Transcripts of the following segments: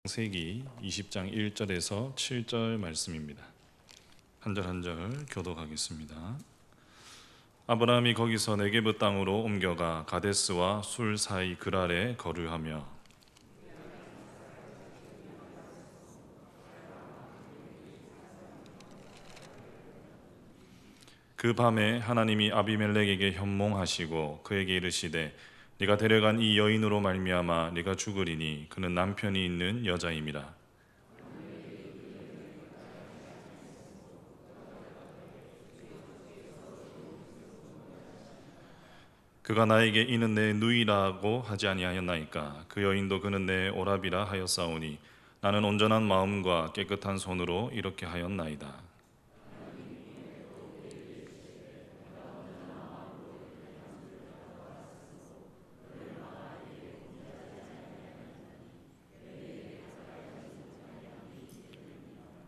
세기 20장 1절에서 7절 말씀입니다. 한 절 한 절 교독하겠습니다. 아브라함이 거기서 네게브 땅으로 옮겨가 가데스와 술 사이 그랄에 거류하며 그 밤에 하나님이 아비멜렉에게 현몽하시고 그에게 이르시되 네가 데려간 이 여인으로 말미암아 네가 죽으리니 그는 남편이 있는 여자임이라. 그가 나에게 이는 내 누이라고 하지 아니하였나이까. 그 여인도 그는 내 오라비라 하였사오니 나는 온전한 마음과 깨끗한 손으로 이렇게 하였나이다.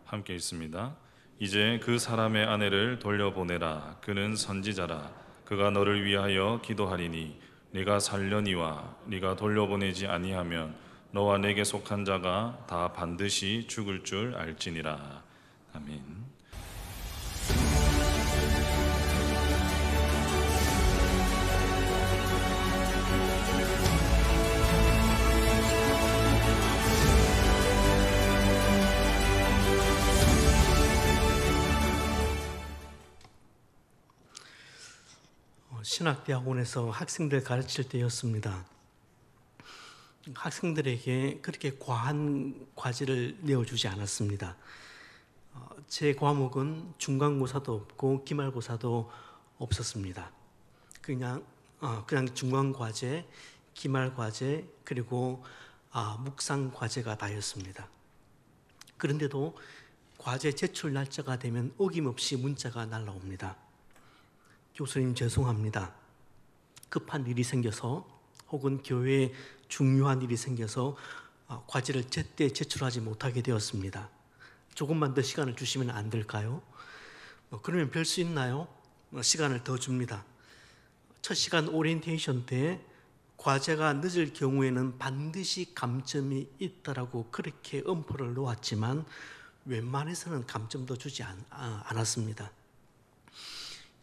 함께 읽습니다. 이제 그 사람의 아내를 돌려보내라. 그는 선지자라. 그가 너를 위하여 기도하리니 네가 살려니와 네가 돌려보내지 아니하면 너와 내게 속한 자가 다 반드시 죽을 줄 알지니라. 아멘. 신학대학원에서 학생들 가르칠 때였습니다. 학생들에게 그렇게 과한 과제를 내어주지 않았습니다. 제 과목은 중간고사도 없고 기말고사도 없었습니다. 그냥 중간과제, 기말과제, 그리고 묵상과제가 다였습니다. 그런데도 과제 제출 날짜가 되면 어김없이 문자가 날라옵니다. 교수님 죄송합니다. 급한 일이 생겨서 혹은 교회에 중요한 일이 생겨서 과제를 제때 제출하지 못하게 되었습니다. 조금만 더 시간을 주시면 안 될까요? 그러면 별 수 있나요? 시간을 더 줍니다. 첫 시간 오리엔테이션 때 과제가 늦을 경우에는 반드시 감점이 있다라고 그렇게 엄포를 놓았지만 웬만해서는 감점도 주지 않았습니다.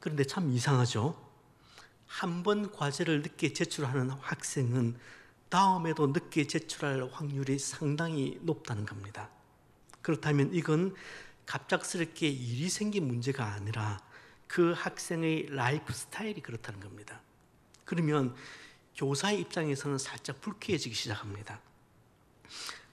그런데 참 이상하죠? 한 번 과제를 늦게 제출하는 학생은 다음에도 늦게 제출할 확률이 상당히 높다는 겁니다. 그렇다면 이건 갑작스럽게 일이 생긴 문제가 아니라 그 학생의 라이프 스타일이 그렇다는 겁니다. 그러면 교사의 입장에서는 살짝 불쾌해지기 시작합니다.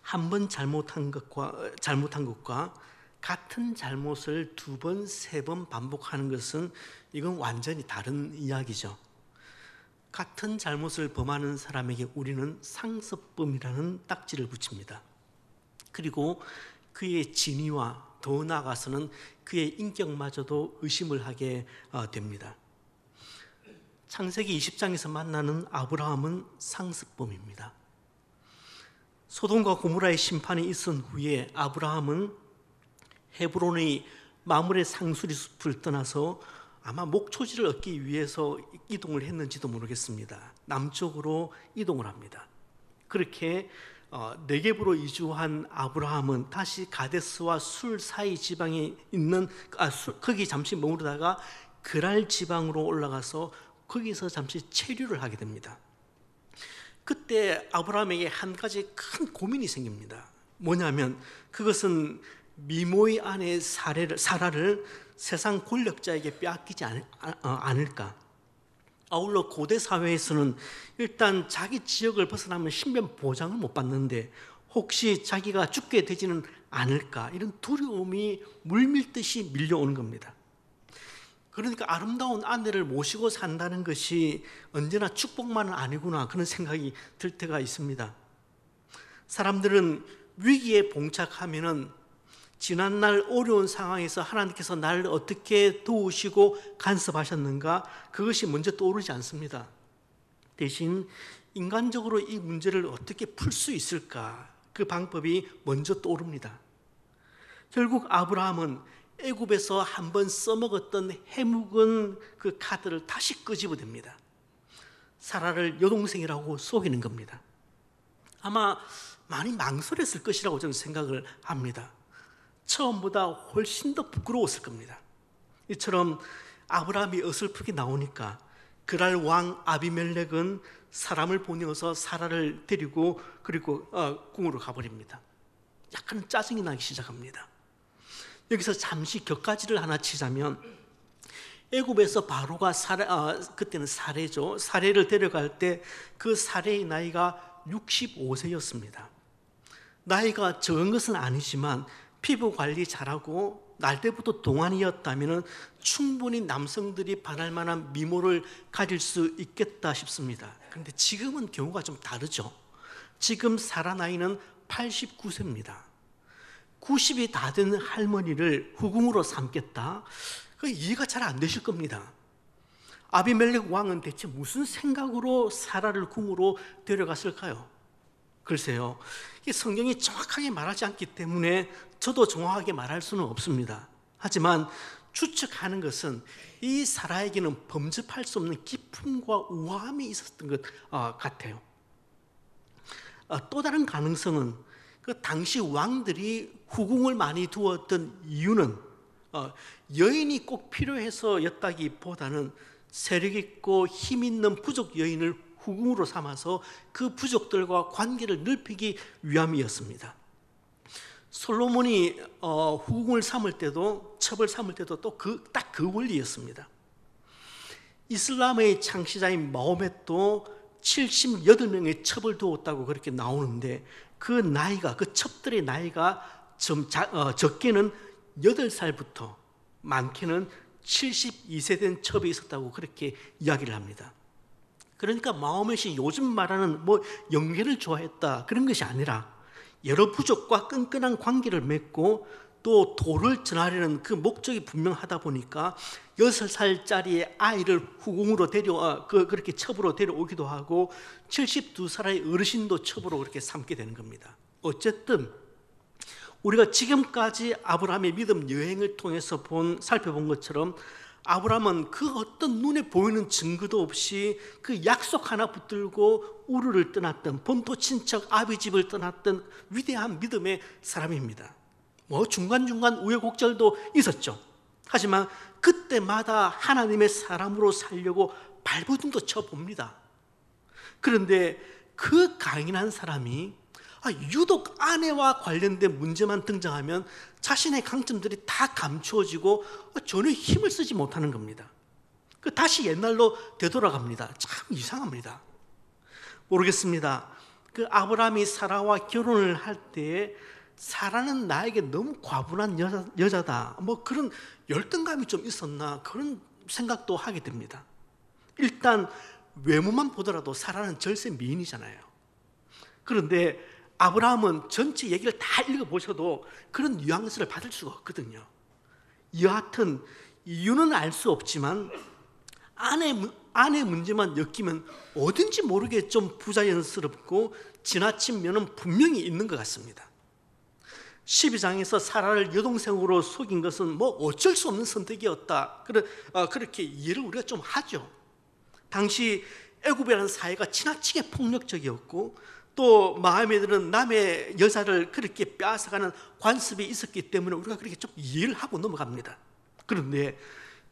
한 번 잘못한 것과 같은 잘못을 두 번, 세 번 반복하는 것은 이건 완전히 다른 이야기죠. 같은 잘못을 범하는 사람에게 우리는 상습범이라는 딱지를 붙입니다. 그리고 그의 진위와 더 나아가서는 그의 인격마저도 의심을 하게 됩니다. 창세기 20장에서 만나는 아브라함은 상습범입니다. 소돔과 고모라의 심판이 있은 후에 아브라함은 헤브론의 마므레 상수리 숲을 떠나서 아마 목초지를 얻기 위해서 이동을 했는지도 모르겠습니다. 남쪽으로 이동을 합니다. 그렇게 네겝으로 이주한 아브라함은 다시 가데스와 술 사이 지방에 있는 거기 잠시 머무르다가 그랄 지방으로 올라가서 거기서 잠시 체류를 하게 됩니다. 그때 아브라함에게 한 가지 큰 고민이 생깁니다. 뭐냐면 그것은 미모의 아내 사라를 세상 권력자에게 빼앗기지 않을까. 아울러 고대 사회에서는 일단 자기 지역을 벗어나면 신변 보장을 못 받는데 혹시 자기가 죽게 되지는 않을까, 이런 두려움이 물밀듯이 밀려오는 겁니다. 그러니까 아름다운 아내를 모시고 산다는 것이 언제나 축복만은 아니구나, 그런 생각이 들 때가 있습니다. 사람들은 위기에 봉착하면은 지난날 어려운 상황에서 하나님께서 나를 어떻게 도우시고 간섭하셨는가, 그것이 먼저 떠오르지 않습니다. 대신 인간적으로 이 문제를 어떻게 풀 수 있을까, 그 방법이 먼저 떠오릅니다. 결국 아브라함은 애굽에서 한번 써먹었던 해묵은 그 카드를 다시 끄집어댑니다. 사라를 여동생이라고 속이는 겁니다. 아마 많이 망설였을 것이라고 저는 생각을 합니다. 처음보다 훨씬 더 부끄러웠을 겁니다. 이처럼 아브라함이 어설프게 나오니까 그랄 왕 아비멜렉은 사람을 보내어서 사라를 데리고 그리고 궁으로 가버립니다. 약간 짜증이 나기 시작합니다. 여기서 잠시 격가지를 하나 치자면, 애굽에서 바로가 그때는 사례죠. 사례를 데려갈 때 그 사례의 나이가 65세였습니다. 나이가 적은 것은 아니지만 피부 관리 잘하고 날 때부터 동안이었다면 충분히 남성들이 반할 만한 미모를 가질 수 있겠다 싶습니다. 그런데 지금은 경우가 좀 다르죠. 지금 사라 나이는 89세입니다. 90이 다 된 할머니를 후궁으로 삼겠다? 그 이해가 잘 안 되실 겁니다. 아비멜렉 왕은 대체 무슨 생각으로 사라를 궁으로 데려갔을까요? 글쎄요, 성경이 정확하게 말하지 않기 때문에 저도 정확하게 말할 수는 없습니다. 하지만 추측하는 것은 이 사라에게는 범접할 수 없는 기품과 우아함이 있었던 것 같아요. 또 다른 가능성은 그 당시 왕들이 후궁을 많이 두었던 이유는 여인이 꼭 필요해서였다기보다는 세력 있고 힘 있는 부족 여인을 후궁으로 삼아서 그 부족들과 관계를 넓히기 위함이었습니다. 솔로몬이 후궁을 삼을 때도, 첩을 삼을 때도 또 딱 그 원리였습니다. 이슬람의 창시자인 마호멧도 78명의 첩을 두었다고 그렇게 나오는데, 그 나이가, 그 첩들의 나이가 적게는 8살부터 많게는 72세 된 첩이 있었다고 그렇게 이야기를 합니다. 그러니까 마호멧이 요즘 말하는 영계를 좋아했다 그런 것이 아니라 여러 부족과 끈끈한 관계를 맺고 또 도를 전하려는 그 목적이 분명하다 보니까 6살짜리 아이를 후궁으로 그렇게 첩으로 데려오기도 하고 72살의 어르신도 첩으로 그렇게 삼게 되는 겁니다. 어쨌든 우리가 지금까지 아브라함의 믿음 여행을 통해서 살펴본 것처럼 아브라함은 그 어떤 눈에 보이는 증거도 없이 그 약속 하나 붙들고 우르를 떠났던, 본토 친척 아비 집을 떠났던 위대한 믿음의 사람입니다. 중간중간 우여곡절도 있었죠. 하지만 그때마다 하나님의 사람으로 살려고 발버둥도 쳐봅니다. 그런데 그 강인한 사람이 유독 아내와 관련된 문제만 등장하면 자신의 강점들이 다 감추어지고 전혀 힘을 쓰지 못하는 겁니다. 다시 옛날로 되돌아갑니다. 참 이상합니다. 모르겠습니다. 그 아브라함이 사라와 결혼을 할 때에 사라는 나에게 너무 과분한 여자다, 그런 열등감이 좀 있었나, 그런 생각도 하게 됩니다. 일단 외모만 보더라도 사라는 절세 미인이잖아요. 그런데 아브라함은 전체 얘기를 다 읽어보셔도 그런 뉘앙스를 받을 수가 없거든요. 여하튼 이유는 알 수 없지만 아내 문제만 엮이면 어딘지 모르게 좀 부자연스럽고 지나친 면은 분명히 있는 것 같습니다. 12장에서 사라를 여동생으로 속인 것은 어쩔 수 없는 선택이었다, 그렇게 이해를 우리가 좀 하죠. 당시 애굽이라는 사회가 지나치게 폭력적이었고 또 마음에 드는 남의 여자를 그렇게 빼앗아가는 관습이 있었기 때문에 우리가 그렇게 좀 이해를 하고 넘어갑니다. 그런데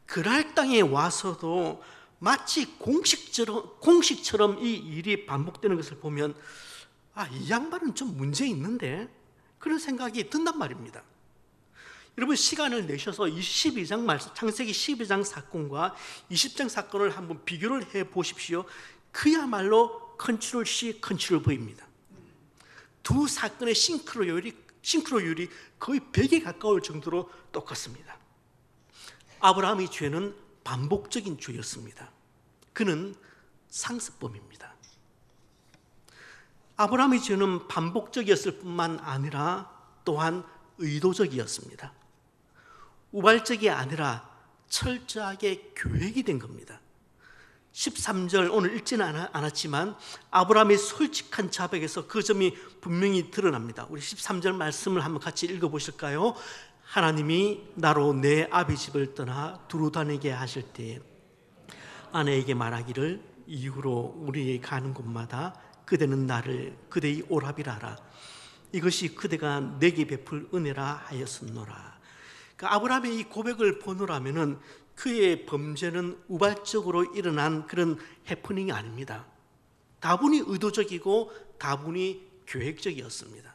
그랄 땅에 와서도 마치 공식처럼 이 일이 반복되는 것을 보면 이 양반은 좀 문제 있는데, 그런 생각이 든단 말입니다. 여러분 시간을 내셔서 12장 말씀, 창세기 12장 사건과 20장 사건을 한번 비교를 해 보십시오. 그야말로 컨트롤 C, 컨트롤 V입니다. 두 사건의 싱크로율이 거의 100에 가까울 정도로 똑같습니다. 아브라함의 죄는 반복적인 죄였습니다. 그는 상습범입니다. 아브라함의 죄는 반복적이었을 뿐만 아니라 또한 의도적이었습니다. 우발적이 아니라 철저하게 계획이 된 겁니다. 13절 오늘 읽지는 않았지만 아브라함의 솔직한 자백에서 그 점이 분명히 드러납니다. 우리 13절 말씀을 한번 같이 읽어보실까요? 하나님이 나로 내 아비 집을 떠나 두루 다니게 하실 때에 아내에게 말하기를 이후로 우리의 가는 곳마다 그대는 나를 그대의 오라비라 하라. 이것이 그대가 내게 베풀 은혜라 하였었노라. 그러니까 아브라함의 이 고백을 보노라면은 그의 범죄는 우발적으로 일어난 그런 해프닝이 아닙니다. 다분히 의도적이고 다분히 계획적이었습니다.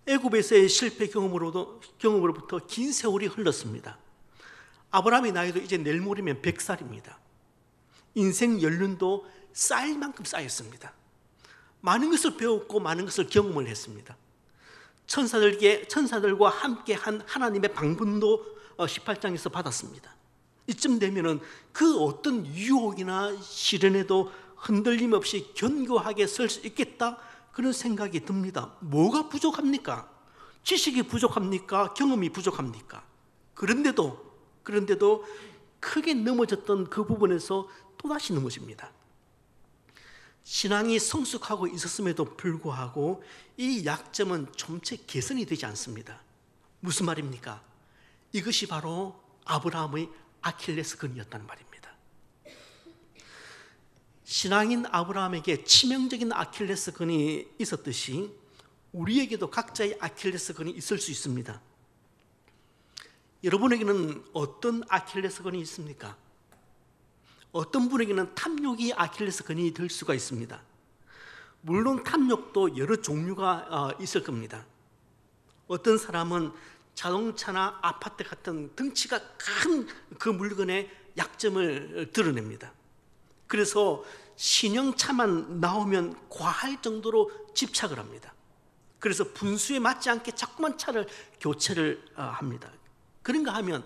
애굽에서의 실패 경험으로부터 긴 세월이 흘렀습니다. 아브라함의 나이도 이제 내일 모레면 100살입니다. 인생 연륜도 쌓일 만큼 쌓였습니다. 많은 것을 배웠고 많은 것을 경험을 했습니다. 천사들과 함께한 하나님의 방문도 18장에서 받았습니다. 이쯤 되면은 그 어떤 유혹이나 시련에도 흔들림 없이 견고하게 설 수 있겠다, 그런 생각이 듭니다. 뭐가 부족합니까? 지식이 부족합니까? 경험이 부족합니까? 그런데도 크게 넘어졌던 그 부분에서 또다시 넘어집니다. 신앙이 성숙하고 있었음에도 불구하고 이 약점은 좀채 개선이 되지 않습니다. 무슨 말입니까? 이것이 바로 아브라함의 아킬레스건이었다는 말입니다. 신앙인 아브라함에게 치명적인 아킬레스건이 있었듯이 우리에게도 각자의 아킬레스건이 있을 수 있습니다. 여러분에게는 어떤 아킬레스건이 있습니까? 어떤 분에게는 탐욕이 아킬레스건이 될 수가 있습니다. 물론 탐욕도 여러 종류가 있을 겁니다. 어떤 사람은 자동차나 아파트 같은 덩치가 큰 그 물건의 약점을 드러냅니다. 그래서 신형차만 나오면 과할 정도로 집착을 합니다. 그래서 분수에 맞지 않게 자꾸만 차를 교체를 합니다. 그런가 하면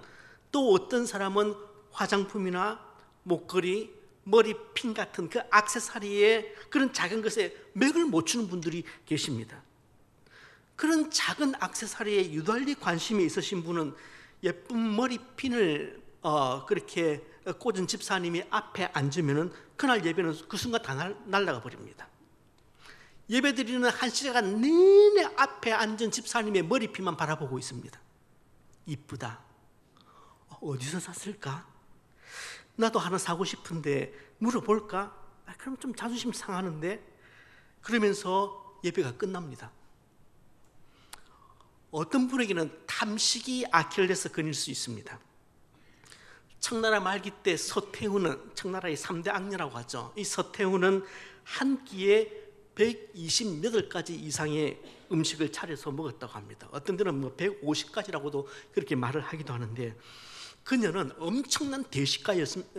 또 어떤 사람은 화장품이나 목걸이, 머리핀 같은 그 액세서리에 그런 작은 것에 맥을 못 추는 분들이 계십니다. 그런 작은 액세서리에 유달리 관심이 있으신 분은 예쁜 머리핀을 그렇게 꽂은 집사님이 앞에 앉으면 그날 예배는 그 순간 다 날아가 버립니다. 예배 드리는 한 시간 내내 앞에 앉은 집사님의 머리핀만 바라보고 있습니다. 이쁘다. 어디서 샀을까? 나도 하나 사고 싶은데 물어볼까? 그럼 좀 자존심 상하는데? 그러면서 예배가 끝납니다. 어떤 분에게는 탐식이 아킬레스건일 수 있습니다. 청나라 말기 때 서태후는, 청나라의 3대 악녀라고 하죠. 이 서태후는 한 끼에 128가지 이상의 음식을 차려서 먹었다고 합니다. 어떤 데는 150가지라고도 그렇게 말을 하기도 하는데, 그녀는 엄청난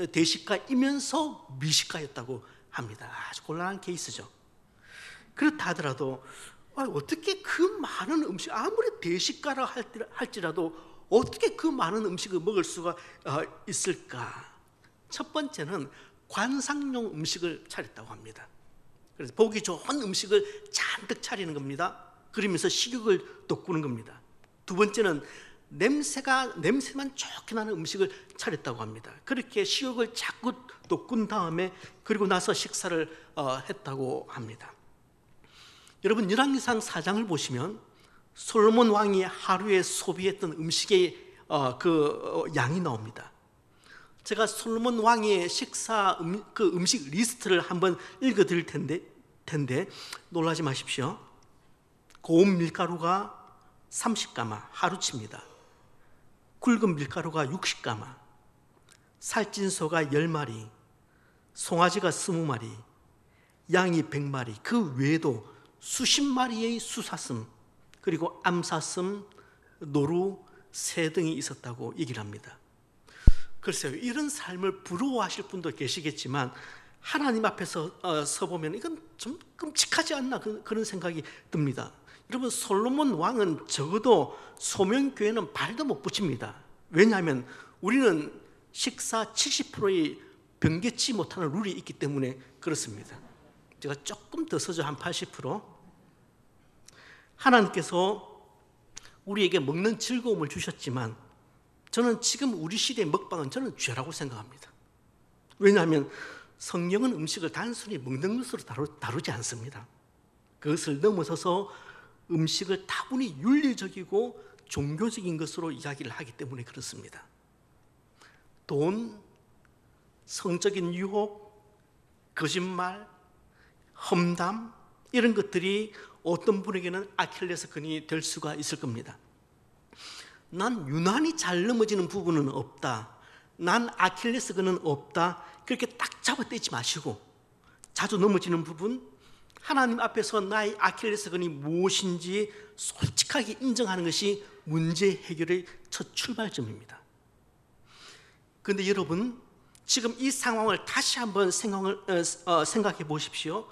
대식가이면서 미식가였다고 합니다. 아주 곤란한 케이스죠. 그렇다 하더라도 어떻게 그 많은 음식, 아무리 대식가라 할지라도 어떻게 그 많은 음식을 먹을 수가 있을까? 첫 번째는 관상용 음식을 차렸다고 합니다. 그래서 보기 좋은 음식을 잔뜩 차리는 겁니다. 그러면서 식욕을 돋구는 겁니다. 두 번째는 냄새만 좋게 나는 음식을 차렸다고 합니다. 그렇게 식욕을 자꾸 돋군 다음에 그리고 나서 식사를 했다고 합니다. 여러분, 열왕기상 4장을 보시면 솔로몬 왕이 하루에 소비했던 음식의 양이 나옵니다. 제가 솔로몬 왕의 식사 음식 리스트를 한번 읽어드릴 텐데 놀라지 마십시오. 고운 밀가루가 30가마 하루치입니다. 굵은 밀가루가 60가마, 살찐 소가 10마리, 송아지가 20마리, 양이 100마리, 그 외에도 수십 마리의 수사슴, 그리고 암사슴, 노루, 새 등이 있었다고 얘기를 합니다. 글쎄요, 이런 삶을 부러워하실 분도 계시겠지만 하나님 앞에서 서보면 이건 좀 끔찍하지 않나, 그런 생각이 듭니다. 여러분, 솔로몬 왕은 적어도 소명교회는 발도 못 붙입니다. 왜냐하면 우리는 식사 70%의 변개치 못하는 룰이 있기 때문에 그렇습니다. 제가 조금 더 서죠. 한 80%. 하나님께서 우리에게 먹는 즐거움을 주셨지만 저는 지금 우리 시대의 먹방은 저는 죄라고 생각합니다. 왜냐하면 성경은 음식을 단순히 먹는 것으로 다루지 않습니다. 그것을 넘어서서 음식을 다분히 윤리적이고 종교적인 것으로 이야기를 하기 때문에 그렇습니다. 돈, 성적인 유혹, 거짓말, 험담 이런 것들이 어떤 분에게는 아킬레스건이 될 수가 있을 겁니다. 난 유난히 잘 넘어지는 부분은 없다, 난 아킬레스건은 없다, 그렇게 딱 잡아떼지 마시고 자주 넘어지는 부분, 하나님 앞에서 나의 아킬레스건이 무엇인지 솔직하게 인정하는 것이 문제 해결의 첫 출발점입니다. 그런데 여러분, 지금 이 상황을 다시 한번 생각해 보십시오.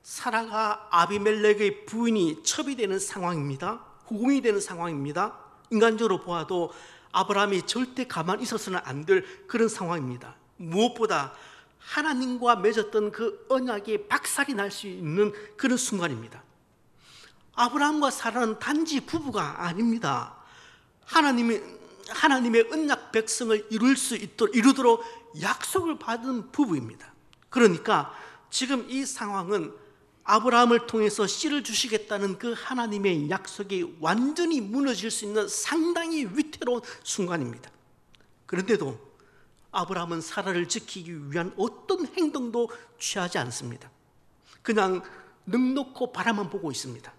사라가 아비멜렉의 부인이 첩이 되는 상황입니다. 후궁이 되는 상황입니다. 인간적으로 보아도 아브라함이 절대 가만히 있어서는 안 될 그런 상황입니다. 무엇보다 하나님과 맺었던 그 언약이 박살이 날 수 있는 그런 순간입니다. 아브라함과 사라는 단지 부부가 아닙니다. 하나님의 언약 백성을 이루도록 약속을 받은 부부입니다. 그러니까 지금 이 상황은 아브라함을 통해서 씨를 주시겠다는 그 하나님의 약속이 완전히 무너질 수 있는 상당히 위태로운 순간입니다. 그런데도 아브라함은 사라를 지키기 위한 어떤 행동도 취하지 않습니다. 그냥 넋놓고 바라만 보고 있습니다.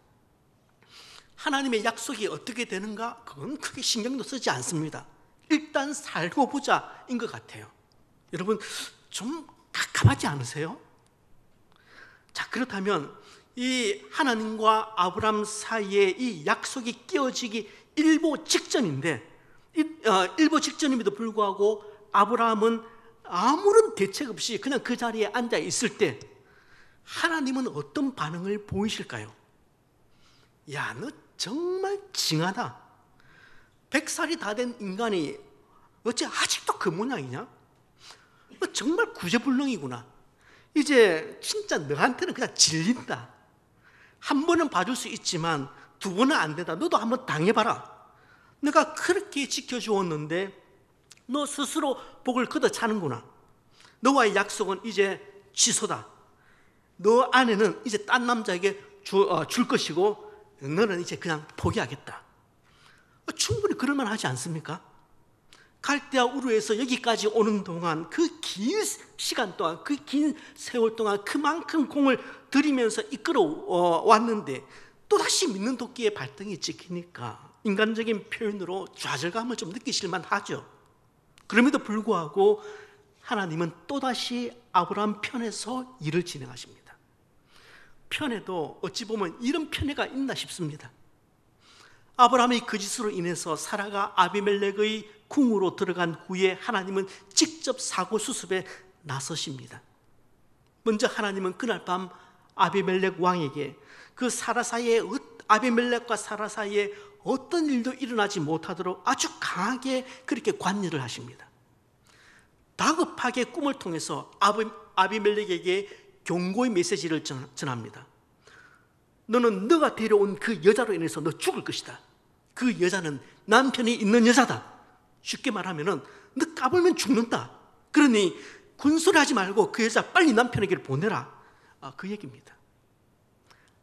하나님의 약속이 어떻게 되는가? 그건 크게 신경도 쓰지 않습니다. 일단 살고 보자인 것 같아요. 여러분, 좀 갑갑하지 않으세요? 자, 그렇다면 이 하나님과 아브라함 사이에 이 약속이 깨어지기 일보 직전인데, 일보 직전임에도 불구하고 아브라함은 아무런 대책 없이 그냥 그 자리에 앉아 있을 때 하나님은 어떤 반응을 보이실까요? 야, 너 정말 징하다. 100살이 다 된 인간이 어째 아직도 그 모양이냐? 너 정말 구제불능이구나. 이제 진짜 너한테는 그냥 질린다. 한 번은 봐줄 수 있지만 두 번은 안 된다. 너도 한번 당해봐라. 내가 그렇게 지켜주었는데 너 스스로 복을 걷어차는구나. 너와의 약속은 이제 취소다. 너 아내는 이제 딴 남자에게 줄 것이고 너는 이제 그냥 포기하겠다. 충분히 그럴만 하지 않습니까? 갈대아 우르에서 여기까지 오는 동안, 그 긴 시간 동안, 그 긴 세월 동안 그만큼 공을 들이면서 이끌어 왔는데 또다시 믿는 도끼의 발등이 찍히니까 인간적인 표현으로 좌절감을 좀 느끼실만 하죠. 그럼에도 불구하고 하나님은 또다시 아브라함 편에서 일을 진행하십니다. 편에도 어찌 보면 이런 편애가 있나 싶습니다. 아브라함의 그 짓으로 인해서 사라가 아비멜렉의 궁으로 들어간 후에 하나님은 직접 사고 수습에 나서십니다. 먼저 하나님은 그날 밤 아비멜렉 왕에게 그 사라 사이에, 아비멜렉과 사라 사이에 어떤 일도 일어나지 못하도록 아주 강하게 그렇게 관여를 하십니다. 다급하게 꿈을 통해서 아비멜렉에게 경고의 메시지를 전합니다. 너는 너가 데려온 그 여자로 인해서 너 죽을 것이다. 그 여자는 남편이 있는 여자다. 쉽게 말하면 너 까불면 죽는다. 그러니 군소리하지 말고 그 여자 빨리 남편에게 보내라. 그 얘기입니다.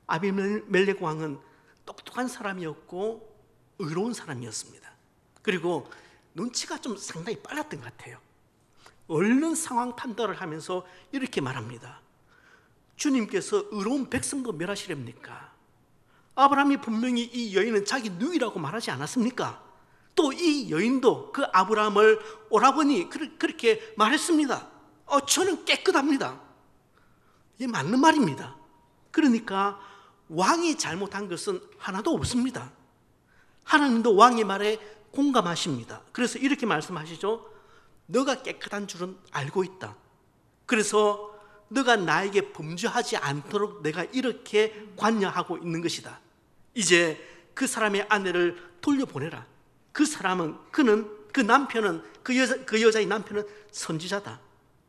아비멜렉 왕은 똑똑한 사람이었고 의로운 사람이었습니다. 그리고 눈치가 좀 상당히 빨랐던 것 같아요. 얼른 상황 판단을 하면서 이렇게 말합니다. 주님께서 의로운 백성도 멸하시렵니까? 아브라함이 분명히 이 여인은 자기 누이라고 말하지 않았습니까? 또 이 여인도 그 아브라함을 오라버니 그렇게 말했습니다. 저는 깨끗합니다. 이게 맞는 말입니다. 그러니까 왕이 잘못한 것은 하나도 없습니다. 하나님도 왕의 말에 공감하십니다. 그래서 이렇게 말씀하시죠. 너가 깨끗한 줄은 알고 있다. 그래서 너가 나에게 범죄하지 않도록 내가 이렇게 관여하고 있는 것이다. 이제 그 사람의 아내를 돌려보내라. 그 남편은, 그 여자의 남편은 선지자다.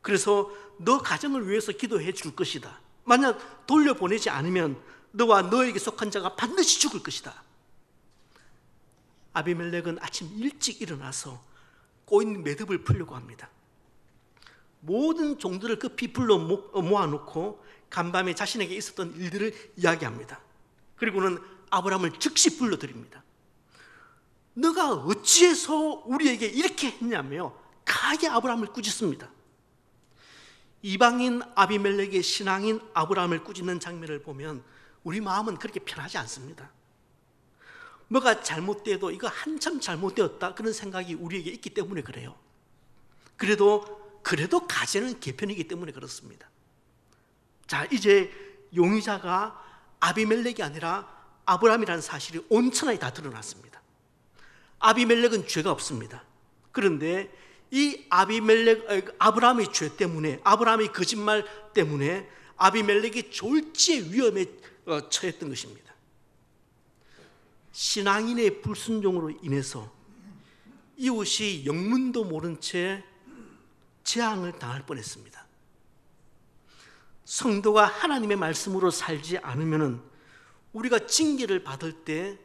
그래서 너 가정을 위해서 기도해 줄 것이다. 만약 돌려보내지 않으면 너와 너에게 속한 자가 반드시 죽을 것이다. 아비멜렉은 아침 일찍 일어나서 꼬인 매듭을 풀려고 합니다. 모든 종들을 급히 불러 모아놓고 간밤에 자신에게 있었던 일들을 이야기합니다. 그리고는 아브라함을 즉시 불러드립니다. 너가 어찌해서 우리에게 이렇게 했냐며 강하게 아브라함을 꾸짖습니다. 이방인 아비멜렉의 신앙인 아브라함을 꾸짖는 장면을 보면 우리 마음은 그렇게 편하지 않습니다. 뭐가 잘못돼도 이거 한참 잘못되었다 그런 생각이 우리에게 있기 때문에 그래요. 그래도 가제는 개편이기 때문에 그렇습니다. 자, 이제 용의자가 아비멜렉이 아니라 아브라함이라는 사실이 온천하게 다 드러났습니다. 아비멜렉은 죄가 없습니다. 그런데 이 아브라함의 죄 때문에, 아브라함의 거짓말 때문에 아비멜렉이 졸지의 위험에 처했던 것입니다. 신앙인의 불순종으로 인해서 이웃이 영문도 모른 채 재앙을 당할 뻔했습니다. 성도가 하나님의 말씀으로 살지 않으면 우리가 징계를 받을 때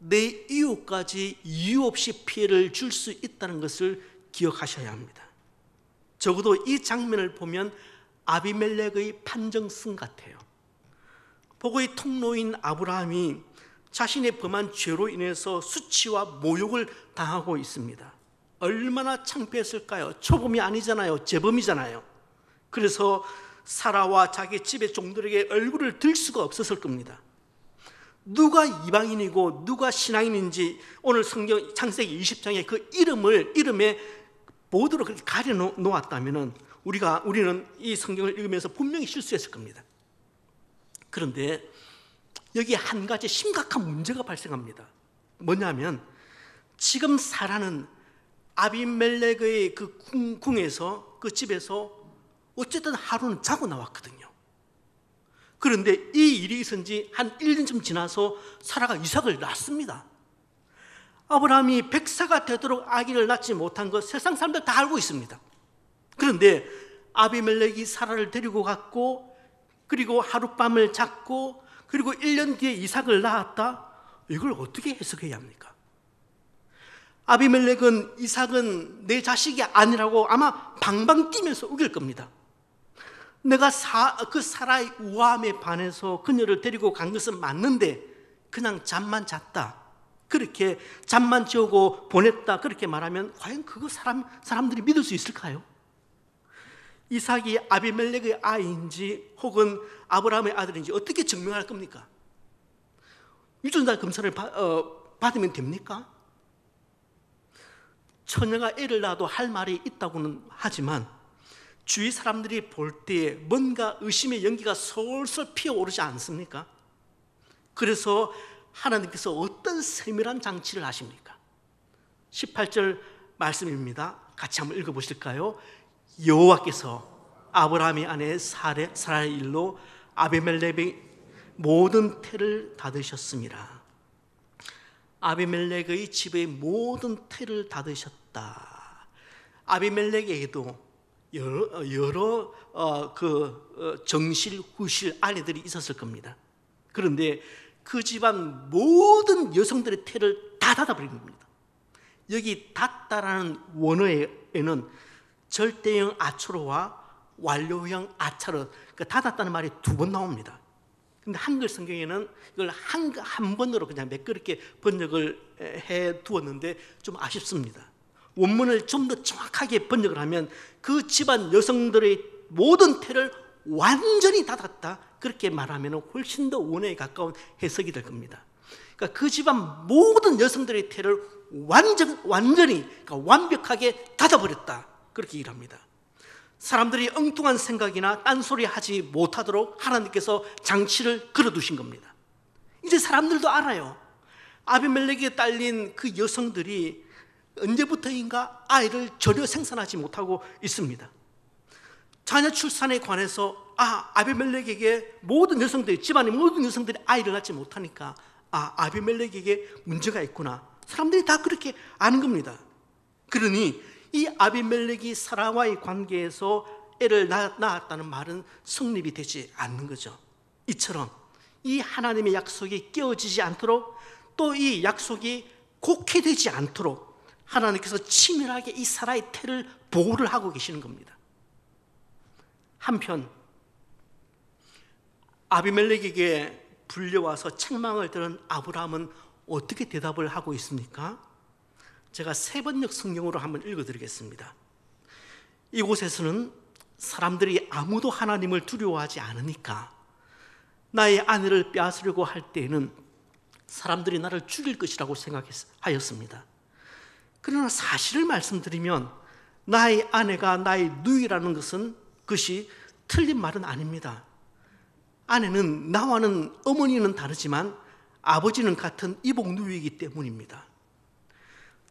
내 이웃까지 이유 없이 피해를 줄 수 있다는 것을 기억하셔야 합니다. 적어도 이 장면을 보면 아비멜렉의 판정승 같아요. 복의 통로인 아브라함이 자신의 범한 죄로 인해서 수치와 모욕을 당하고 있습니다. 얼마나 창피했을까요? 초범이 아니잖아요. 재범이잖아요. 그래서 사라와 자기 집의 종들에게 얼굴을 들 수가 없었을 겁니다. 누가 이방인이고 누가 신앙인인지 오늘 성경 창세기 20장에 그 이름에 보도록 그렇게 가려 놓았다면 우리는 이 성경을 읽으면서 분명히 실수했을 겁니다. 그런데 여기 한 가지 심각한 문제가 발생합니다. 뭐냐면 지금 사라는 아비멜렉의 그 궁에서, 그 집에서 어쨌든 하루는 자고 나왔거든요. 그런데 이 일이 있은 지 한 1년쯤 지나서 사라가 이삭을 낳습니다. 아브라함이 백사가 되도록 아기를 낳지 못한 것 세상 사람들 다 알고 있습니다. 그런데 아비멜렉이 사라를 데리고 갔고, 그리고 하룻밤을 잤고, 그리고 1년 뒤에 이삭을 낳았다? 이걸 어떻게 해석해야 합니까? 아비멜렉은 이삭은 내 자식이 아니라고 아마 방방 뛰면서 우길 겁니다. 내가 그 사라의 우아함에 반해서 그녀를 데리고 간 것은 맞는데 그냥 잠만 잤다, 그렇게 잠만 재우고 보냈다, 그렇게 말하면 과연 그거 사람들이 믿을 수 있을까요? 이삭이 아비멜렉의 아이인지 혹은 아브라함의 아들인지 어떻게 증명할 겁니까? 유전자 검사를 받으면 됩니까? 처녀가 애를 낳아도 할 말이 있다고는 하지만 주위 사람들이 볼 때에 뭔가 의심의 연기가 솔솔 피어오르지 않습니까? 그래서 하나님께서 어떤 세밀한 장치를 하십니까? 18절 말씀입니다. 같이 한번 읽어보실까요? 여호와께서 아브라함의 아내 사라의 일로 아비멜렉의 모든 태를 닫으셨습니다. 아비멜렉의 집의 모든 태를 닫으셨다. 아비멜렉에게도 여러 정실, 후실 아내들이 있었을 겁니다. 그런데 그 집안 모든 여성들의 태를 다 닫아버린 겁니다. 여기 닫다라는 원어에는 절대형 아초로와 완료형 아차로, 그러니까 닫았다는 말이 2번 나옵니다. 근데 한글 성경에는 이걸 한 번으로 그냥 매끄럽게 번역을 해 두었는데 좀 아쉽습니다. 원문을 좀 더 정확하게 번역을 하면 그 집안 여성들의 모든 태를 완전히 닫았다, 그렇게 말하면 훨씬 더 원어에 가까운 해석이 될 겁니다. 그러니까 그 집안 모든 여성들의 태를 완전히, 그러니까 완벽하게 닫아버렸다, 그렇게 일합니다. 사람들이 엉뚱한 생각이나 딴소리 하지 못하도록 하나님께서 장치를 걸어두신 겁니다. 이제 사람들도 알아요. 아비멜렉에 딸린 그 여성들이 언제부터인가 아이를 전혀 생산하지 못하고 있습니다. 자녀 출산에 관해서 아비멜렉에게 모든 여성들이, 집안의 모든 여성들이 아이를 낳지 못하니까 아비멜렉에게 문제가 있구나, 사람들이 다 그렇게 아는 겁니다. 그러니 이 아비멜렉이 사라와의 관계에서 애를 낳았다는 말은 성립이 되지 않는 거죠. 이처럼 이 하나님의 약속이 깨어지지 않도록, 또 이 약속이 곡해되지 않도록 하나님께서 치밀하게 이 사라의 태를 보호를 하고 계시는 겁니다. 한편 아비멜렉에게 불려와서 책망을 들은 아브라함은 어떻게 대답을 하고 있습니까? 제가 세번역 성경으로 한번 읽어드리겠습니다. 이곳에서는 사람들이 아무도 하나님을 두려워하지 않으니까 나의 아내를 빼앗으려고 할 때에는 사람들이 나를 죽일 것이라고 생각하였습니다. 그러나 사실을 말씀드리면 나의 아내가 나의 누이라는 것이 틀린 말은 아닙니다. 아내는 나와는 어머니는 다르지만 아버지는 같은 이복 누이이기 때문입니다.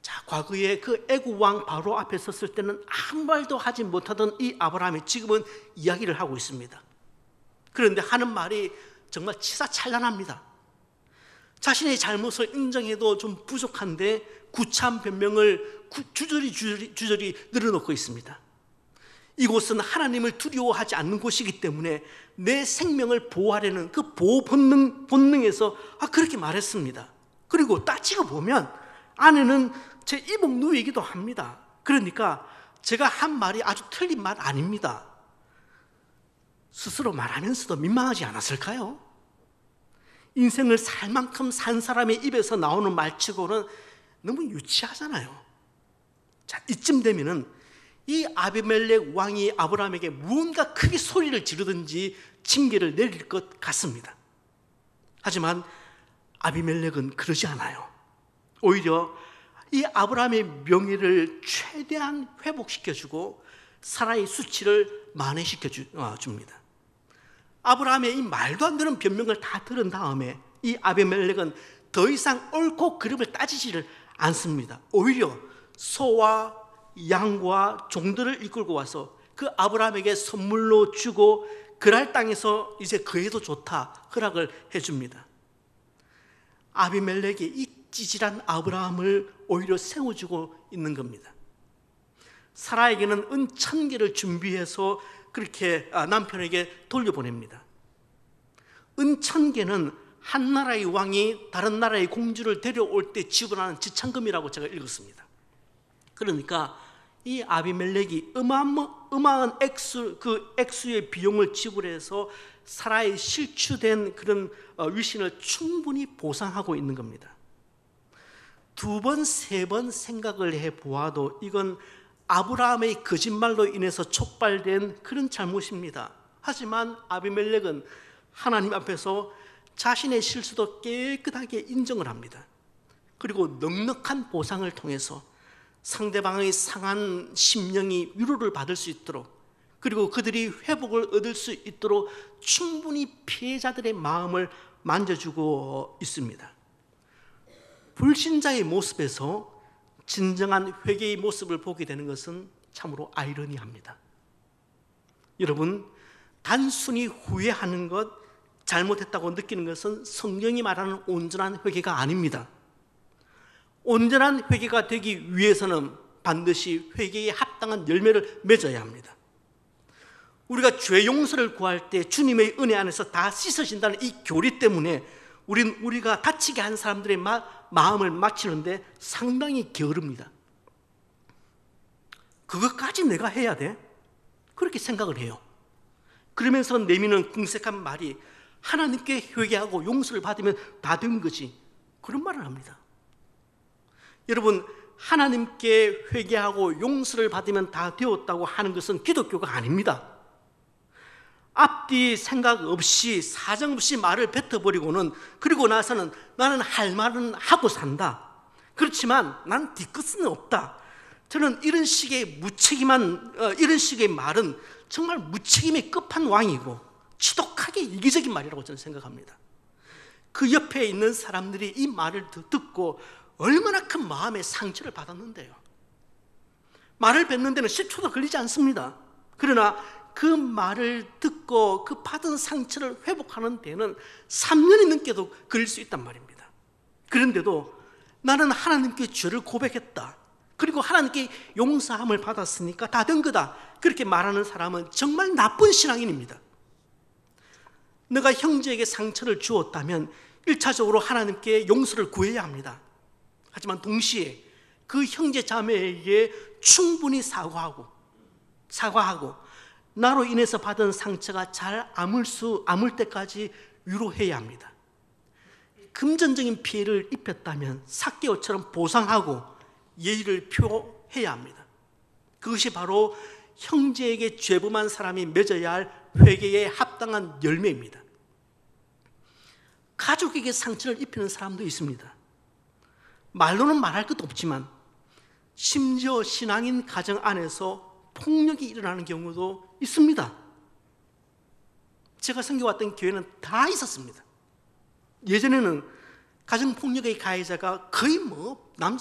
자, 과거에 그 애굽 왕 바로 앞에 섰을 때는 아무 말도 하지 못하던 이 아브라함이 지금은 이야기를 하고 있습니다. 그런데 하는 말이 정말 치사찬란합니다. 자신의 잘못을 인정해도 좀 부족한데 구차한 변명을 주저리 늘어놓고 있습니다. 이곳은 하나님을 두려워하지 않는 곳이기 때문에 내 생명을 보호하려는 그 보호 본능에서 그렇게 말했습니다. 그리고 따지고 보면 아내는 제 이복 누이이기도 합니다. 그러니까 제가 한 말이 아주 틀린 말 아닙니다. 스스로 말하면서도 민망하지 않았을까요? 인생을 살 만큼 산 사람의 입에서 나오는 말치고는 너무 유치하잖아요. 자, 이쯤 되면은 이 아비멜렉 왕이 아브라함에게 무언가 크게 소리를 지르든지 징계를 내릴 것 같습니다. 하지만 아비멜렉은 그러지 않아요. 오히려 이 아브라함의 명예를 최대한 회복시켜주고 사라의 수치를 만회시켜 줍니다. 아브라함의 이 말도 안 되는 변명을 다 들은 다음에 이 아비멜렉은 더 이상 옳고 그름을 따지지를 않습니다. 오히려 소와 양과 종들을 이끌고 와서 그 아브라함에게 선물로 주고 그랄 땅에서 이제 그해도 좋다 허락을 해줍니다. 아비멜렉이 이 찌질한 아브라함을 오히려 세워주고 있는 겁니다. 사라에게는 은 1000개를 준비해서 그렇게 남편에게 돌려보냅니다. 은 1000개는 한 나라의 왕이 다른 나라의 공주를 데려올 때 지불하는 지참금이라고 제가 읽었습니다. 그러니까 이 아비멜렉이 어마어마한 액수의 비용을 지불해서 사라의 실추된 그런 위신을 충분히 보상하고 있는 겁니다. 2번, 3번 생각을 해보아도 이건 아브라함의 거짓말로 인해서 촉발된 그런 잘못입니다. 하지만 아비멜렉은 하나님 앞에서 자신의 실수도 깨끗하게 인정을 합니다. 그리고 넉넉한 보상을 통해서 상대방의 상한 심령이 위로를 받을 수 있도록, 그리고 그들이 회복을 얻을 수 있도록 충분히 피해자들의 마음을 만져주고 있습니다. 불신자의 모습에서 진정한 회개의 모습을 보게 되는 것은 참으로 아이러니합니다. 여러분, 단순히 후회하는 것, 잘못했다고 느끼는 것은 성경이 말하는 온전한 회개가 아닙니다. 온전한 회개가 되기 위해서는 반드시 회개에 합당한 열매를 맺어야 합니다. 우리가 죄 용서를 구할 때 주님의 은혜 안에서 다 씻어진다는 이 교리 때문에 우리가 다치게 한 사람들의 마음을 맞추는데 상당히 게으릅니다. 그것까지 내가 해야 돼? 그렇게 생각을 해요. 그러면서 내미는 궁색한 말이 하나님께 회개하고 용서를 받으면 다 된 거지, 그런 말을 합니다. 여러분, 하나님께 회개하고 용서를 받으면 다 되었다고 하는 것은 기독교가 아닙니다. 앞뒤 생각 없이 사정 없이 말을 뱉어버리고는, 그리고 나서는 나는 할 말은 하고 산다, 그렇지만 난 뒤끝은 없다, 저는 이런 식의 이런 식의 말은 정말 무책임의 끝판왕이고 지독하게 이기적인 말이라고 저는 생각합니다. 그 옆에 있는 사람들이 이 말을 듣고 얼마나 큰 마음의 상처를 받았는데요. 말을 뱉는 데는 10초도 걸리지 않습니다. 그러나 그 말을 듣고 그 받은 상처를 회복하는 데는 3년이 넘게도 걸릴 수 있단 말입니다. 그런데도 나는 하나님께 죄를 고백했다, 그리고 하나님께 용서함을 받았으니까 다 된 거다, 그렇게 말하는 사람은 정말 나쁜 신앙인입니다. 내가 형제에게 상처를 주었다면 1차적으로 하나님께 용서를 구해야 합니다. 하지만 동시에 그 형제 자매에게 충분히 사과하고 나로 인해서 받은 상처가 잘 아물 때까지 위로해야 합니다. 금전적인 피해를 입혔다면 삭개오처럼 보상하고 예의를 표해야 합니다. 그것이 바로 형제에게 죄범한 사람이 맺어야 할 회개에 합당한 열매입니다. 가족에게 상처를 입히는 사람도 있습니다. 말로는 말할 것도 없지만 심지어 신앙인 가정 안에서 폭력이 일어나는 경우도 있습니다. 제가 섬겨왔던 교회는 다 있었습니다. 예전에는 가정폭력의 가해자가 거의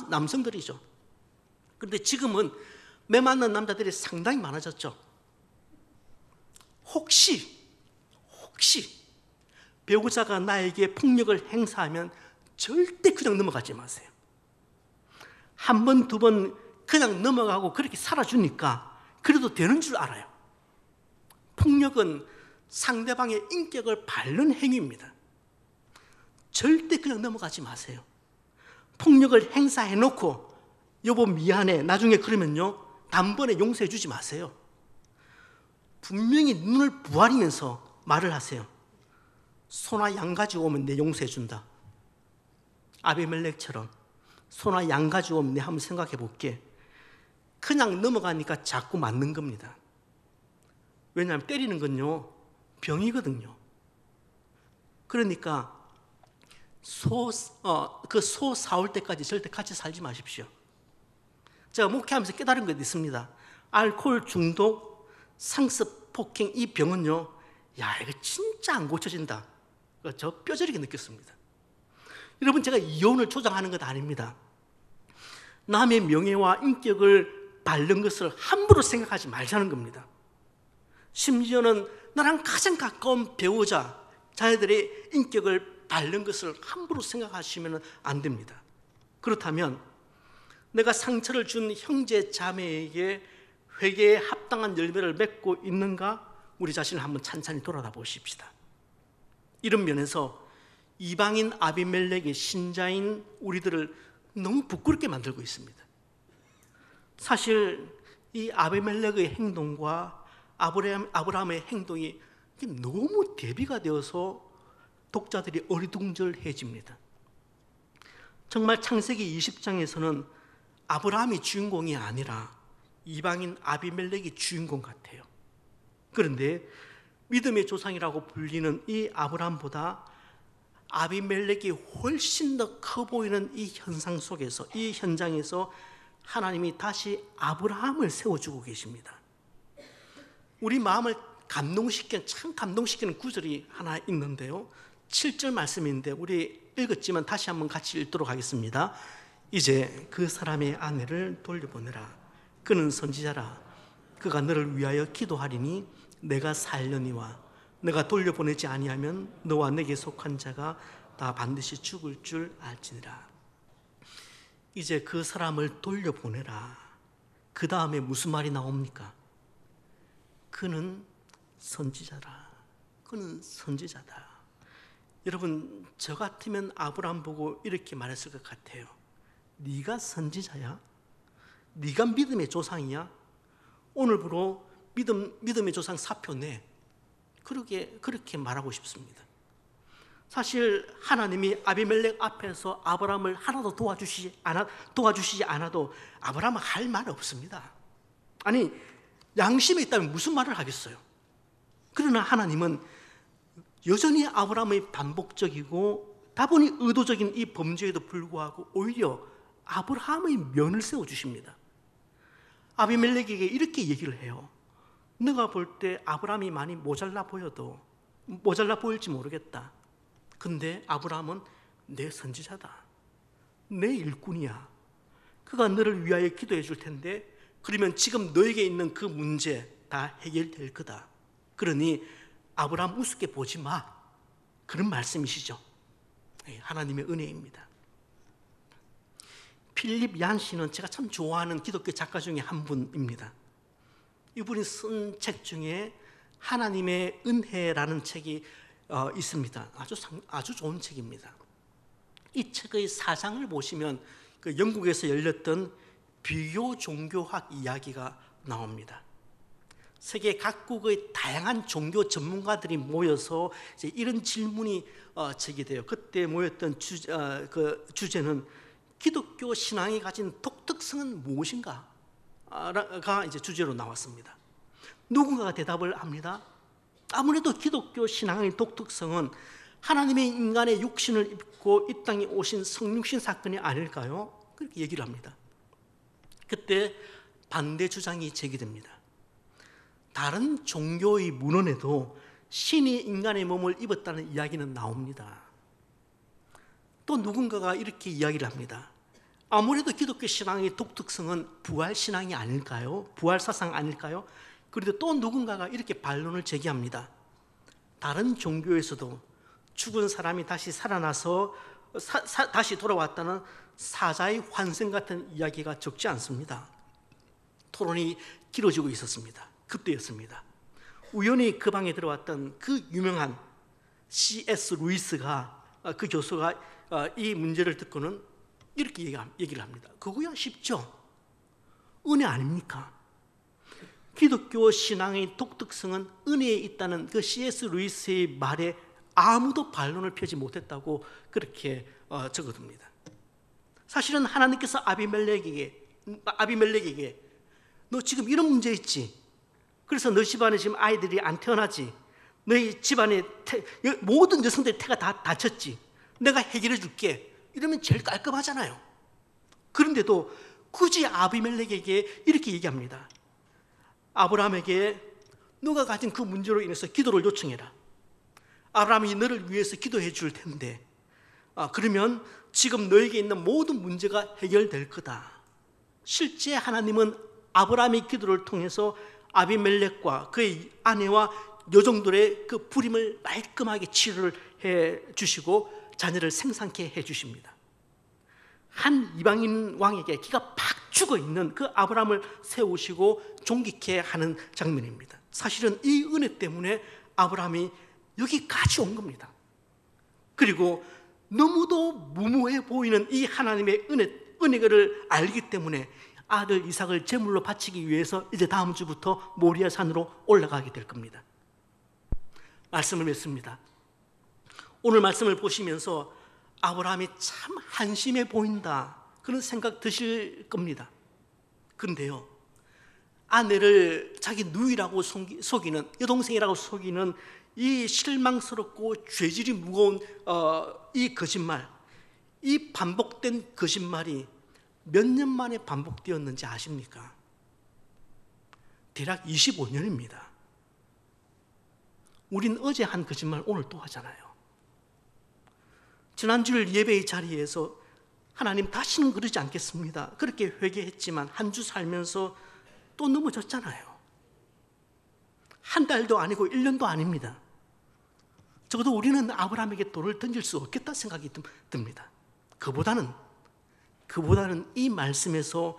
남성들이죠. 그런데 지금은 매 맞는 남자들이 상당히 많아졌죠. 혹시 배우자가 나에게 폭력을 행사하면 절대 그냥 넘어가지 마세요. 한 번, 두 번 그냥 넘어가고 그렇게 살아주니까 그래도 되는 줄 알아요. 폭력은 상대방의 인격을 밟는 행위입니다. 절대 그냥 넘어가지 마세요. 폭력을 행사해놓고 여보 미안해 나중에 그러면요 단번에 용서해 주지 마세요. 분명히 눈을 부아리면서 말을 하세요. 소나 양 가지고 오면 내 용서해 준다. 아비멜렉처럼 소나 양 가지고 오면 내 한번 생각해 볼게. 그냥 넘어가니까 자꾸 맞는 겁니다. 왜냐하면 때리는 건요 병이거든요. 그러니까 소 사올 때까지 절대 같이 살지 마십시오. 제가 목회하면서 깨달은 것 있습니다. 알코올 중독, 상습, 폭행 이 병은요 야 이거 진짜 안 고쳐진다. 저 뼈저리게 느꼈습니다. 여러분 제가 이혼을 조장하는 것 아닙니다. 남의 명예와 인격을 밟는 것을 함부로 생각하지 말자는 겁니다. 심지어는 나랑 가장 가까운 배우자, 자녀들의 인격을 밟는 것을 함부로 생각하시면 안 됩니다. 그렇다면 내가 상처를 준 형제 자매에게 회개에 합당한 열매를 맺고 있는가? 우리 자신을 한번 찬찬히 돌아다 보십시다. 이런 면에서 이방인 아비멜렉의 신자인 우리들을 너무 부끄럽게 만들고 있습니다. 사실 이 아비멜렉의 행동과 아브라함의 행동이 너무 대비가 되어서 독자들이 어리둥절해집니다. 정말 창세기 20장에서는 아브라함이 주인공이 아니라 이방인 아비멜렉이 주인공 같아요. 그런데 믿음의 조상이라고 불리는 이 아브라함보다 아비멜렉이 훨씬 더 커 보이는 이 현상 속에서, 이 현장에서 하나님이 다시 아브라함을 세워주고 계십니다. 우리 마음을 참 감동시키는 구절이 하나 있는데요. 7절 말씀인데 우리 읽었지만 다시 한번 같이 읽도록 하겠습니다. 이제 그 사람의 아내를 돌려보내라. 그는 선지자라. 그가 너를 위하여 기도하리니 내가 살려니와 내가 돌려보내지 아니하면 너와 내게 속한 자가 다 반드시 죽을 줄 알지니라. 이제 그 사람을 돌려보내라. 그 다음에 무슨 말이 나옵니까? 그는 선지자라. 그는 선지자다. 여러분 저 같으면 아브라함 보고 이렇게 말했을 것 같아요. 네가 선지자야? 네가 믿음의 조상이야? 오늘부로 믿음의 조상 사표 내. 그렇게 말하고 싶습니다. 사실 하나님이 아비멜렉 앞에서 아브라함을 하나도 도와주시지 않아도 아브라함은 할 말 없습니다. 아니 양심이 있다면 무슨 말을 하겠어요? 그러나 하나님은 여전히 아브라함의 반복적이고 다분히 의도적인 이 범죄에도 불구하고 오히려 아브라함의 면을 세워주십니다. 아비멜렉에게 이렇게 얘기를 해요. 내가 볼 때 아브라함이 많이 모자라 보일지 모르겠다. 근데 아브라함은 내 선지자다. 내 일꾼이야. 그가 너를 위하여 기도해 줄 텐데 그러면 지금 너에게 있는 그 문제 다 해결될 거다. 그러니 아브라함 우습게 보지 마. 그런 말씀이시죠. 하나님의 은혜입니다. 필립 얀 씨는 제가 참 좋아하는 기독교 작가 중에 한 분입니다. 이분이 쓴 책 중에 하나님의 은혜라는 책이 있습니다. 아주 좋은 책입니다. 이 책의 사장을 보시면 그 영국에서 열렸던 비교 종교학 이야기가 나옵니다. 세계 각국의 다양한 종교 전문가들이 모여서 이제 이런 질문이 제기돼요. 그때 모였던 주제는 기독교 신앙이 가진 독특성은 무엇인가? 가 이제 주제로 나왔습니다. 누군가가 대답을 합니다. 아무래도 기독교 신앙의 독특성은 하나님의 인간의 육신을 입고 이 땅에 오신 성육신 사건이 아닐까요? 그렇게 얘기를 합니다. 그때 반대 주장이 제기됩니다. 다른 종교의 문헌에도 신이 인간의 몸을 입었다는 이야기는 나옵니다. 또 누군가가 이렇게 이야기를 합니다. 아무래도 기독교 신앙의 독특성은 부활 신앙이 아닐까요? 부활 사상 아닐까요? 그런데 또 누군가가 이렇게 반론을 제기합니다. 다른 종교에서도 죽은 사람이 다시 살아나서 다시 돌아왔다는 사자의 환생 같은 이야기가 적지 않습니다. 토론이 길어지고 있었습니다. 그때였습니다. 우연히 그 방에 들어왔던 그 유명한 C.S. 루이스가 그 교수가 이 문제를 듣고는 이렇게 얘기를 합니다. 그거야 쉽죠. 은혜 아닙니까? 기독교 신앙의 독특성은 은혜에 있다는 그 C.S. 루이스의 말에 아무도 반론을 펴지 못했다고 그렇게 적어둡니다. 사실은 하나님께서 아비멜렉에게 너 지금 이런 문제 있지? 그래서 너 집안에 지금 아이들이 안 태어나지? 너희 집안에 모든 여성들의 태가 다 다쳤지? 내가 해결해 줄게. 이러면 제일 깔끔하잖아요. 그런데도 굳이 아비멜렉에게 이렇게 얘기합니다. 아브라함에게 너가 가진 그 문제로 인해서 기도를 요청해라. 아브라함이 너를 위해서 기도해 줄 텐데 그러면 지금 너에게 있는 모든 문제가 해결될 거다. 실제 하나님은 아브라함의 기도를 통해서 아비멜렉과 그의 아내와 여종들의 그 불임을 말끔하게 치료를 해 주시고 자녀를 생산케 해 주십니다. 한 이방인 왕에게 기가 팍 죽어 있는 그 아브라함을 세우시고 존귀케 하는 장면입니다. 사실은 이 은혜 때문에 아브라함이 여기까지 온 겁니다. 그리고 너무도 무모해 보이는 이 하나님의 은혜를 알기 때문에 아들 이삭을 제물로 바치기 위해서 이제 다음 주부터 모리아 산으로 올라가게 될 겁니다. 말씀을 맺습니다. 오늘 말씀을 보시면서 아브라함이 참 한심해 보인다 그런 생각 드실 겁니다. 그런데요, 아내를 자기 누이라고 속이는, 여동생이라고 속이는 이 실망스럽고 죄질이 무거운 이 거짓말, 이 반복된 거짓말이 몇 년 만에 반복되었는지 아십니까? 대략 25년입니다. 우린 어제 한 거짓말 오늘 또 하잖아요. 지난주일 예배의 자리에서 하나님 다시는 그러지 않겠습니다. 그렇게 회개했지만 한 주 살면서 또 넘어졌잖아요. 한 달도 아니고 1년도 아닙니다. 적어도 우리는 아브라함에게 돌을 던질 수 없겠다 생각이 듭니다. 그보다는 이 말씀에서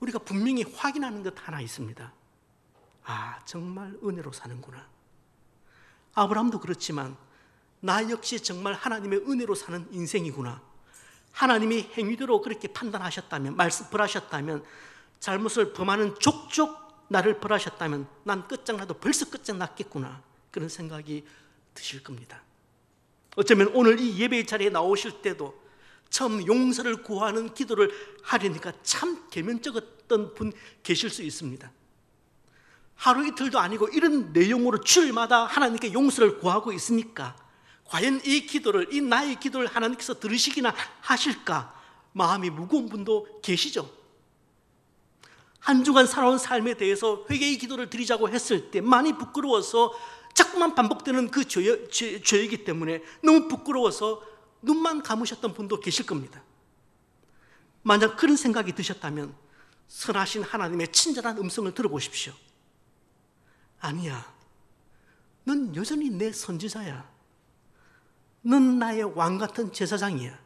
우리가 분명히 확인하는 것 하나 있습니다. 아, 정말 은혜로 사는구나. 아브라함도 그렇지만 나 역시 정말 하나님의 은혜로 사는 인생이구나. 하나님이 행위대로 그렇게 판단하셨다면, 벌하셨다면, 잘못을 범하는 족족 나를 벌하셨다면 난 끝장나도 벌써 끝장났겠구나. 그런 생각이 드실 겁니다. 어쩌면 오늘 이 예배의 자리에 나오실 때도 처음 용서를 구하는 기도를 하려니까 참 계면적었던 분 계실 수 있습니다. 하루 이틀도 아니고 이런 내용으로 주일마다 하나님께 용서를 구하고 있으니까 과연 이 기도를, 이 나의 기도를 하나님께서 들으시기나 하실까 마음이 무거운 분도 계시죠. 한 주간 살아온 삶에 대해서 회개의 기도를 드리자고 했을 때 많이 부끄러워서 자꾸만 반복되는 그 죄이기 때문에 너무 부끄러워서 눈만 감으셨던 분도 계실 겁니다. 만약 그런 생각이 드셨다면 선하신 하나님의 친절한 음성을 들어보십시오. 아니야, 넌 여전히 내 선지자야. 넌 나의 왕같은 제사장이야.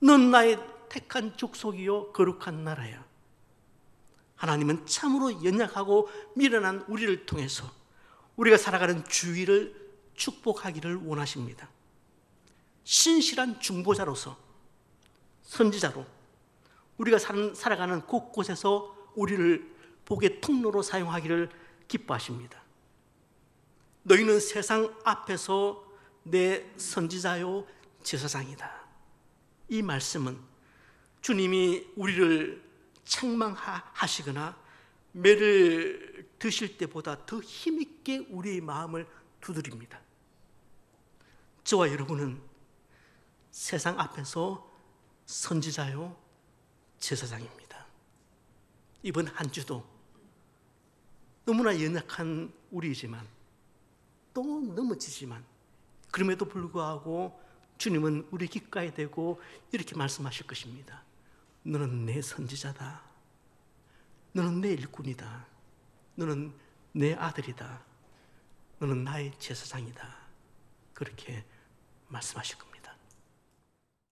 넌 나의 택한 족속이요 거룩한 나라야. 하나님은 참으로 연약하고 미련한 우리를 통해서 우리가 살아가는 주의를 축복하기를 원하십니다. 신실한 중보자로서, 선지자로 우리가 살아가는 곳곳에서 우리를 복의 통로로 사용하기를 기뻐하십니다. 너희는 세상 앞에서 내 선지자요 제사장이다. 이 말씀은 주님이 우리를 책망하시거나 매를 드실 때보다 더 힘있게 우리의 마음을 두드립니다. 저와 여러분은 세상 앞에서 선지자요 제사장입니다. 이번 한 주도 너무나 연약한 우리이지만 또 넘어지지만 그럼에도 불구하고 주님은 우리 귓가에 대고 이렇게 말씀하실 것입니다. 너는 내 선지자다. 너는 내 일꾼이다. 너는 내 아들이다. 너는 나의 제사장이다. 그렇게 말씀하실 겁니다.